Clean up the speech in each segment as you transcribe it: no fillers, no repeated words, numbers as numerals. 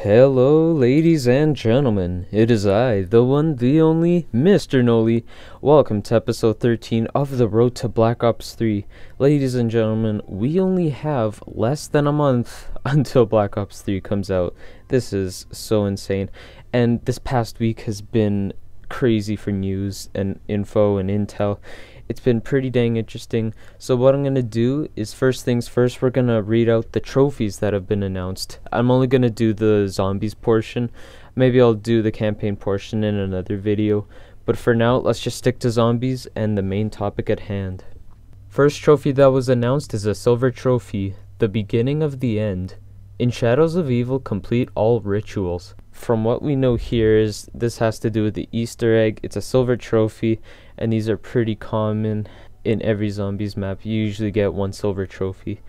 Hello, ladies and gentlemen. It is I, the one, the only, Mr. Noli. Welcome to episode 13 of the Road to Black Ops 3. Ladies and gentlemen, we only have less than a month until Black Ops 3 comes out. This is so insane. And this past week has been crazy for news and info and intel. It's been pretty dang interesting. So what I'm going to do is, first things first, we're going to read out the trophies that have been announced. I'm only going to do the zombies portion. Maybe I'll do the campaign portion in another video. But for now, let's just stick to zombies and the main topic at hand. First trophy that was announced is a silver trophy, the beginning of the end. In Shadows of Evil, complete all rituals. From what we know here is this has to do with the Easter egg. It's a silver trophy, and these are pretty common in every zombies map. You usually get one silver trophy.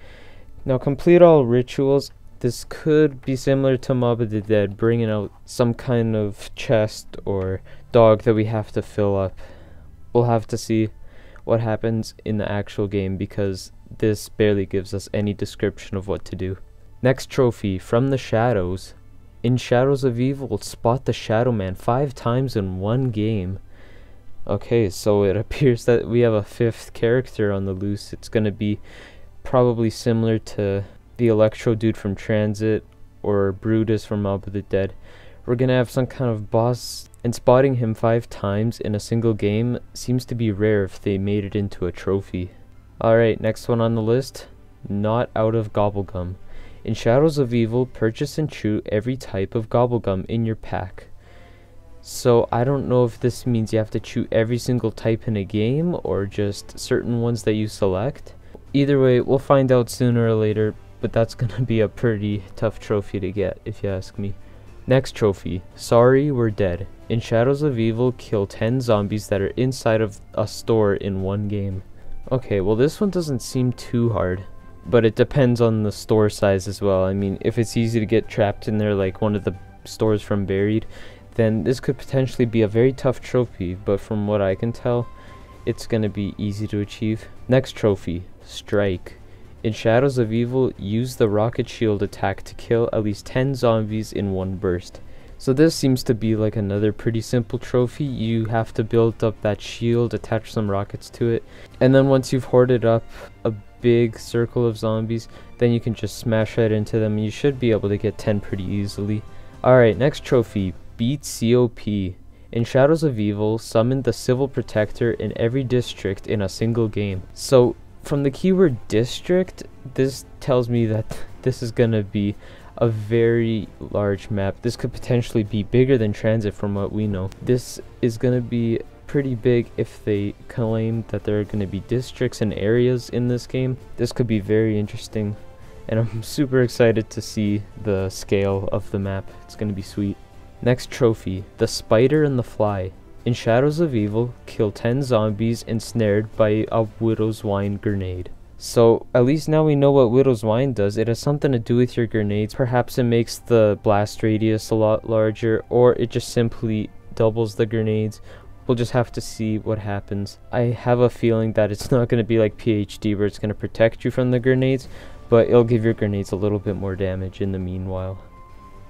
Now, complete all rituals. This could be similar to Mob of the Dead, bringing out some kind of chest or dog that we have to fill up. We'll have to see what happens in the actual game, because this barely gives us any description of what to do. Next trophy, From the Shadows. In Shadows of Evil, spot the Shadow Man 5 times in one game. Okay, so it appears that we have a fifth character on the loose. It's going to be probably similar to the Electro dude from Transit or Brutus from Mob of the Dead. We're going to have some kind of boss, and spotting him 5 times in a single game seems to be rare if they made it into a trophy. Alright, next one on the list, Not Out of Gobblegum. In Shadows of Evil, purchase and chew every type of gobblegum in your pack. So I don't know if this means you have to chew every single type in a game or just certain ones that you select. Either way, we'll find out sooner or later, but that's gonna be a pretty tough trophy to get if you ask me. Next trophy, Sorry We're Dead. In Shadows of Evil, kill 10 zombies that are inside of a store in one game. Okay, well this one doesn't seem too hard. But it depends on the store size as well. I mean, if it's easy to get trapped in there like one of the stores from Buried, then this could potentially be a very tough trophy, but from what I can tell, it's going to be easy to achieve. Next trophy, Strike. In Shadows of Evil, use the rocket shield attack to kill at least 10 zombies in one burst. So this seems to be like another pretty simple trophy. You have to build up that shield, attach some rockets to it, and then once you've hoarded up a big circle of zombies, then you can just smash right into them and you should be able to get 10 pretty easily. Alright, next trophy, Beat COP. In Shadows of Evil, summon the Civil Protector in every district in a single game. So from the keyword district, this tells me that this is gonna be a very large map. This could potentially be bigger than Transit from what we know. This is gonna be pretty big if they claim that there are going to be districts and areas in this game. This could be very interesting, and I'm super excited to see the scale of the map. It's going to be sweet. Next trophy, The Spider and the Fly. In Shadows of Evil, kill 10 zombies ensnared by a Widow's Wine grenade. So at least now we know what Widow's Wine does. It has something to do with your grenades. Perhaps it makes the blast radius a lot larger, or it just simply doubles the grenades. We'll just have to see what happens. I have a feeling that it's not going to be like PhD where it's going to protect you from the grenades, but it'll give your grenades a little bit more damage in the meanwhile.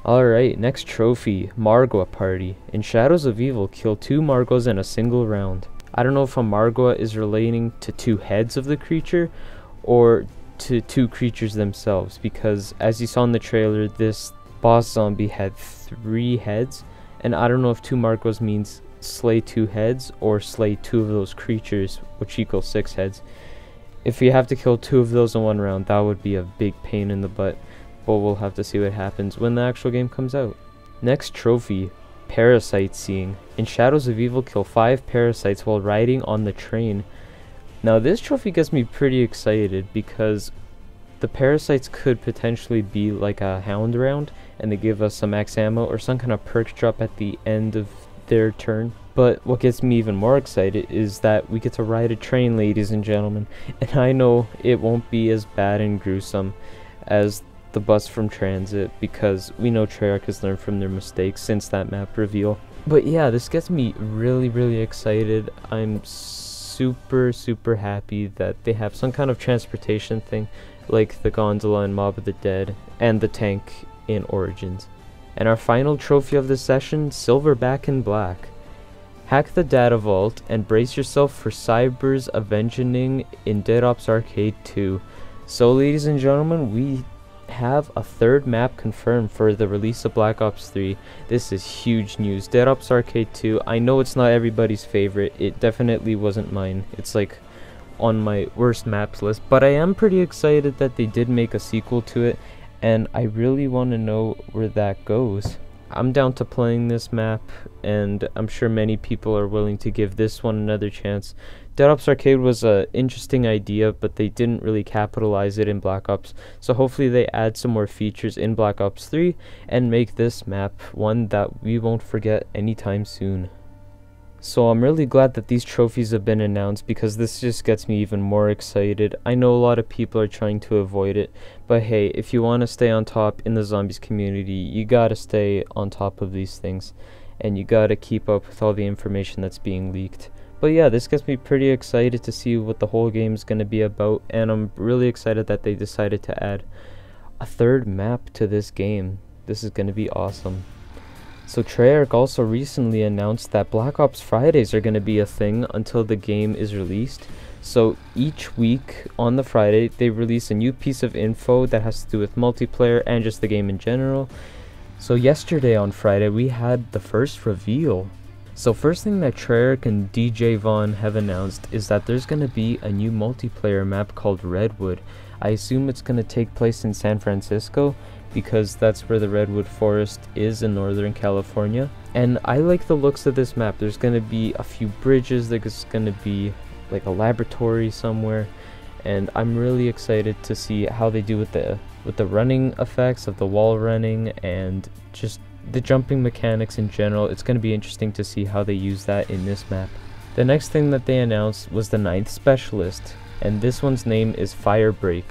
Alright, next trophy, Margwa Party. In Shadows of Evil, kill 2 Margwas in a single round. I don't know if a Margwa is relating to 2 heads of the creature or to 2 creatures themselves, because as you saw in the trailer, this boss zombie had 3 heads, and I don't know if 2 Margwas means slay 2 heads or slay 2 of those creatures, which equals 6 heads. If you have to kill 2 of those in one round, that would be a big pain in the butt, but we'll have to see what happens when the actual game comes out. Next trophy, Parasite Seeing. In Shadows of Evil, kill 5 parasites while riding on the train. Now this trophy gets me pretty excited because the parasites could potentially be like a hound round, and they give us some max ammo or some kind of perk drop at the end of their turn. But what gets me even more excited is that we get to ride a train, ladies and gentlemen, and I know it won't be as bad and gruesome as the bus from Transit, because we know Treyarch has learned from their mistakes since that map reveal. But yeah, this gets me really excited. I'm super happy that they have some kind of transportation thing like the gondola in Mob of the Dead and the tank in Origins. And our final trophy of the session, Silverback in Black. Hack the data vault and brace yourself for Cyber's avenging in Dead Ops Arcade 2. So ladies and gentlemen, we have a third map confirmed for the release of Black Ops 3. This is huge news. Dead Ops Arcade 2, I know it's not everybody's favorite. It definitely wasn't mine. It's like on my worst maps list, but I am pretty excited that they did make a sequel to it, and I really want to know where that goes. I'm down to playing this map, and I'm sure many people are willing to give this one another chance. Dead Ops Arcade was an interesting idea, but they didn't really capitalize it in Black Ops, so hopefully they add some more features in Black Ops 3 and make this map one that we won't forget anytime soon. So I'm really glad that these trophies have been announced, because this just gets me even more excited. I know a lot of people are trying to avoid it, but hey, if you want to stay on top in the zombies community, you gotta stay on top of these things, and you gotta keep up with all the information that's being leaked. But yeah, this gets me pretty excited to see what the whole game is going to be about, and I'm really excited that they decided to add a third map to this game. This is going to be awesome. So Treyarch also recently announced that Black Ops Fridays are going to be a thing until the game is released. So each week on the Friday, they release a new piece of info that has to do with multiplayer and just the game in general. So yesterday on Friday, we had the first reveal. So first thing that Treyarch and DJ Vaughn have announced is that there's going to be a new multiplayer map called Redwood. I assume it's going to take place in San Francisco, because that's where the Redwood Forest is in Northern California. And I like the looks of this map. There's going to be a few bridges, there's going to be like a laboratory somewhere, and I'm really excited to see how they do with the running effects of the wall running and just the jumping mechanics in general. It's going to be interesting to see how they use that in this map. The next thing that they announced was the 9th specialist, and this one's name is Firebreak.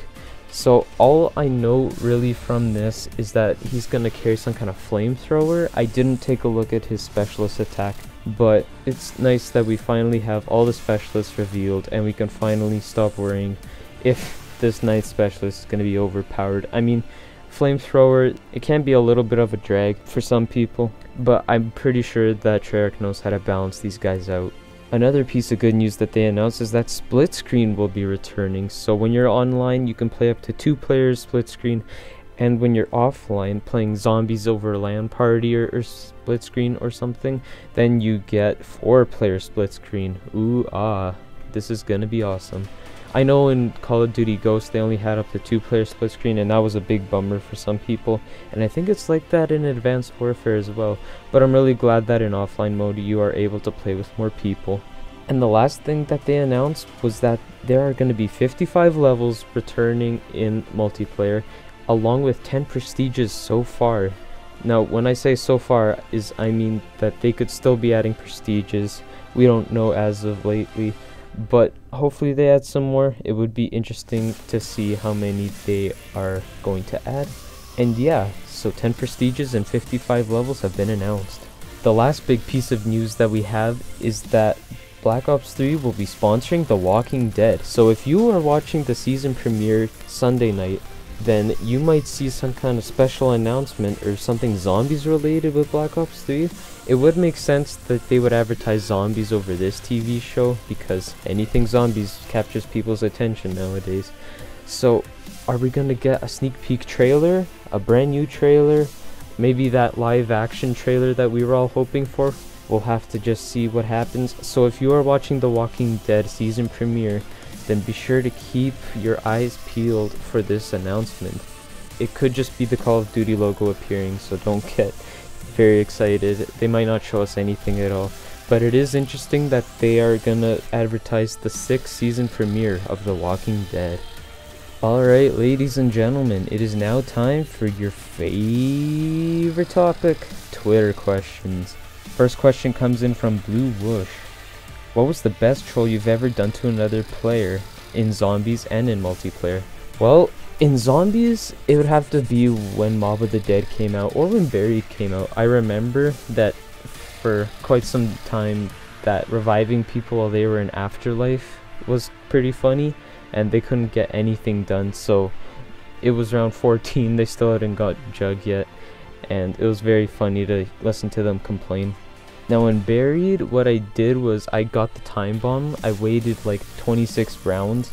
So all I know really from this is that he's going to carry some kind of flamethrower. I didn't take a look at his specialist attack, but it's nice that we finally have all the specialists revealed, and we can finally stop worrying if this 9th specialist is going to be overpowered. I mean, flamethrower, it can be a little bit of a drag for some people, but I'm pretty sure that Treyarch knows how to balance these guys out. Another piece of good news that they announced is that split screen will be returning. So when you're online, you can play up to 2 players split screen, and when you're offline playing zombies over a LAN party or split screen or something, then you get 4-player split screen. Ooh ah, this is gonna be awesome. I know in Call of Duty Ghosts they only had up to 2-player split screen, and that was a big bummer for some people, and I think it's like that in Advanced Warfare as well, but I'm really glad that in offline mode you are able to play with more people. And the last thing that they announced was that there are going to be 55 levels returning in multiplayer, along with 10 prestiges so far. Now when I say so far, I mean that they could still be adding prestiges. We don't know as of lately, but hopefully they add some more. It would be interesting to see how many they are going to add. And yeah, so 10 prestiges and 55 levels have been announced. The last big piece of news that we have is that Black Ops 3 will be sponsoring The Walking Dead. So if you are watching the season premiere Sunday night, then you might see some kind of special announcement or something zombies related with Black Ops 3. It would make sense that they would advertise zombies over this TV show, because anything zombies captures people's attention nowadays. So are we gonna get a sneak peek trailer, a brand new trailer, maybe that live action trailer that we were all hoping for? We'll have to just see what happens. So if you are watching The Walking Dead season premiere, then be sure to keep your eyes peeled for this announcement. It could just be the Call of Duty logo appearing, so don't get very excited. They might not show us anything at all. But it is interesting that they are gonna advertise the 6th season premiere of The Walking Dead. Alright, ladies and gentlemen, it is now time for your favorite topic, Twitter questions. First question comes in from Blue Whoosh. What was the best troll you've ever done to another player in zombies and in multiplayer? Well, in zombies, it would have to be when Mob of the Dead came out, or when Buried came out. I remember that for quite some time that reviving people while they were in Afterlife was pretty funny, and they couldn't get anything done, so it was round 14, they still hadn't got Jug yet, and it was very funny to listen to them complain. Now in Buried, what I did was I got the time bomb. I waited like 26 rounds,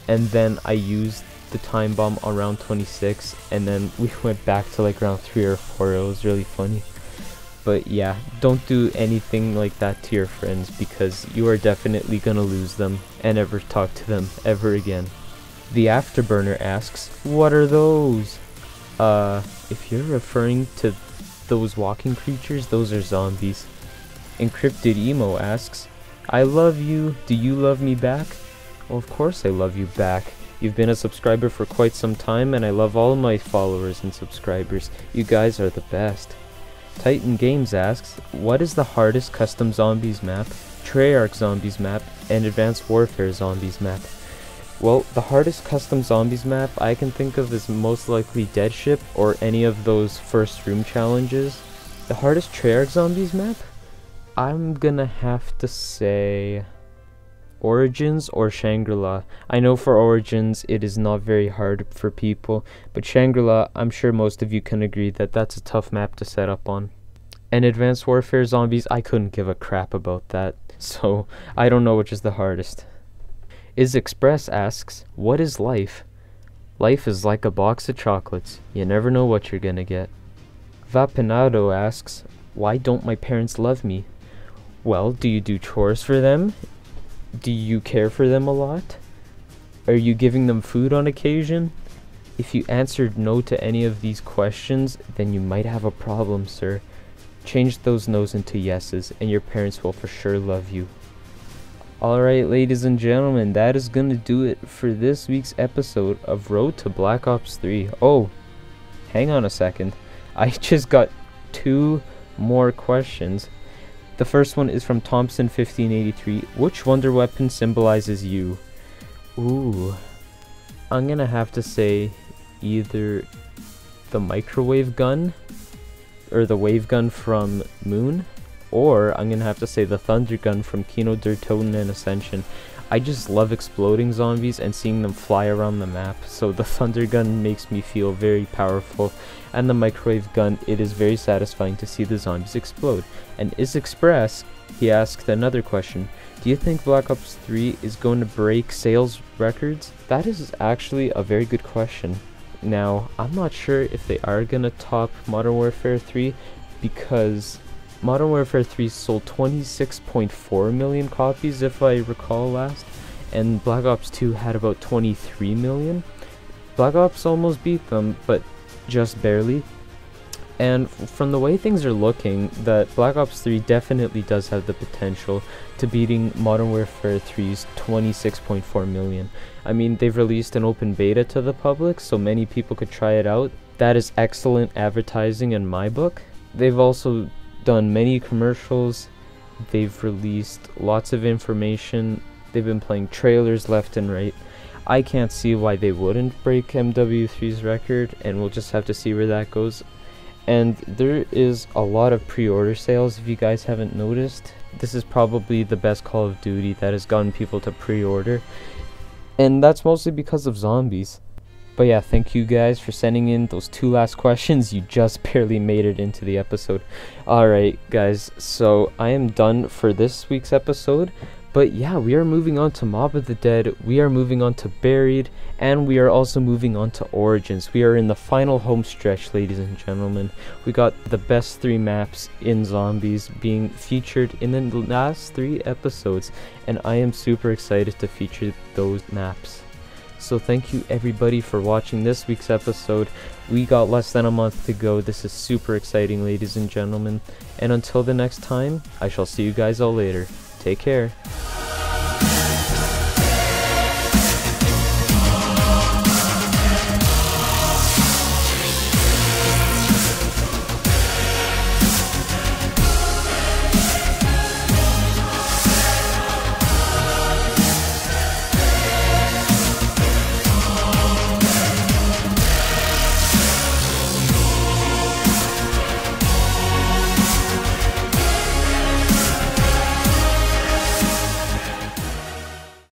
and then I used the time bomb on round 26, and then we went back to like round 3 or 4. It was really funny. But yeah, don't do anything like that to your friends, because you are definitely gonna lose them and never talk to them ever again. The Afterburner asks, what are those? If you're referring to those walking creatures, those are zombies. Encrypted Emo asks, I love you, do you love me back? Well, of course I love you back. You've been a subscriber for quite some time, and I love all my followers and subscribers. You guys are the best. Titan Games asks, what is the hardest custom zombies map, Treyarch zombies map, and Advanced Warfare zombies map? Well, the hardest custom zombies map I can think of is most likely Dead Ship or any of those first room challenges. The hardest Treyarch zombies map? I'm gonna have to say Origins or Shangri-La. I know for Origins it is not very hard for people, but Shangri-La, I'm sure most of you can agree that that's a tough map to set up on. And Advanced Warfare zombies, I couldn't give a crap about that, so I don't know which is the hardest. Is Express asks, what is life? Life is like a box of chocolates. You never know what you're gonna get. Vapenado asks, why don't my parents love me? Well, do you do chores for them? Do you care for them a lot? Are you giving them food on occasion? If you answered no to any of these questions, then you might have a problem, sir. Change those no's into yeses, and your parents will for sure love you. Alright, ladies and gentlemen, that is gonna do it for this week's episode of Road to Black Ops 3. Oh, hang on a second. I just got 2 more questions. The first one is from Thompson1583. Which wonder weapon symbolizes you? Ooh, I'm gonna have to say either the microwave gun or the wave gun from Moon, or I'm gonna have to say the thunder gun from Kino der Toten and Ascension. I just love exploding zombies and seeing them fly around the map, so the thunder gun makes me feel very powerful, and the microwave gun, it is very satisfying to see the zombies explode. And Is Express, he asked another question, do you think Black Ops 3 is going to break sales records? That is actually a very good question. Now, I'm not sure if they are gonna top Modern Warfare 3, because Modern Warfare 3 sold 26.4 million copies if I recall last, and Black Ops 2 had about 23 million. Black Ops almost beat them, but just barely. And from the way things are looking, that Black Ops 3 definitely does have the potential to beating Modern Warfare 3's 26.4 million. I mean, they've released an open beta to the public, so many people could try it out. That is excellent advertising in my book. They've also done many commercials, they've released lots of information, they've been playing trailers left and right. I can't see why they wouldn't break MW3's record, and we'll just have to see where that goes. And there is a lot of pre-order sales, if you guys haven't noticed. This is probably the best Call of Duty that has gotten people to pre-order, and that's mostly because of zombies. But yeah, thank you guys for sending in those 2 last questions. You just barely made it into the episode. Alright guys, so I am done for this week's episode. But yeah, we are moving on to Mob of the Dead, we are moving on to Buried, and we are also moving on to Origins. We are in the final home stretch, ladies and gentlemen. We got the best 3 maps in zombies being featured in the last 3 episodes, and I am super excited to feature those maps. So thank you everybody for watching this week's episode. We got less than a month to go. This is super exciting, ladies and gentlemen. And until the next time, I shall see you guys all later. Take care.